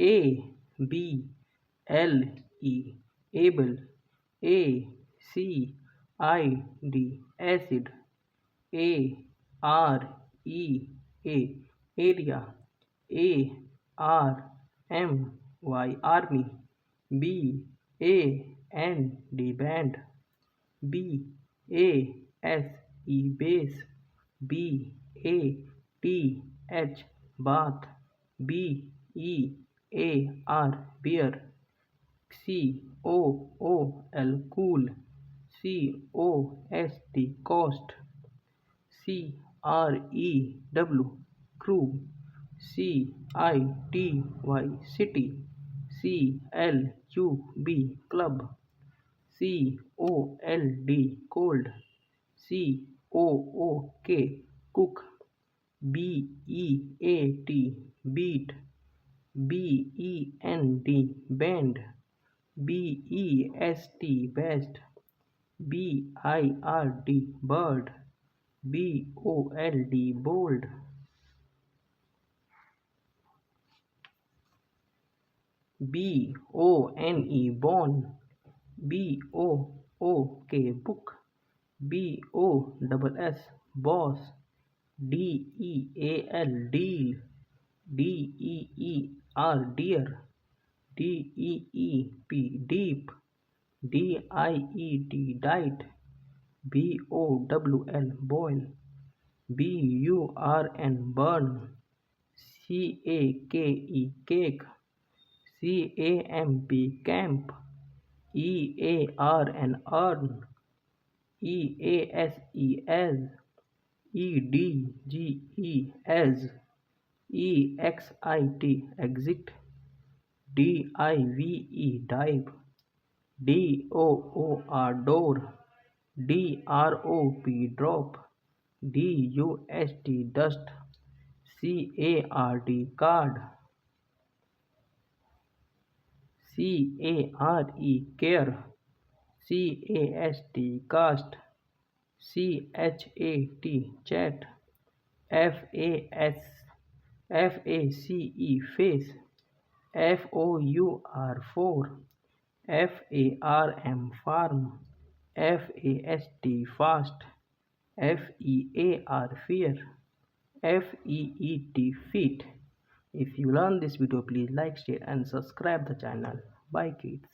A B L E able. A C I D acid. A R E A area. A R M Y army. B A N D band. B A S E base. B A T H bath. B E A R beer. C O O L cool. C O S T cost. C R E W crew. C I T Y city. C L U B club. C O L D cold. C O O K cook. B E A T beat. B E N D bend. B E S T best. B I R D bird. B O L D bold. B O N E bone. B O O K book. B O double S boss. D E A L deal. D E E R deer. D E E P deep. D I E T diet. B O W L boil. B U R N burn. C A K E cake. C A M P camp. E A R N earn. E A S E as. E D G E as. E X I T exit. D I V E dive. D O O R door. D R O P drop. D U S T dust. C A R D card. C A R E care. C A S T cast. C H A T chat. F A S F A C E face. F O U R 4. F A R M farm. F A S T fast. F E A R fear. F E E T feet. If you learn this video, please like, share and subscribe the channel. Bye kids.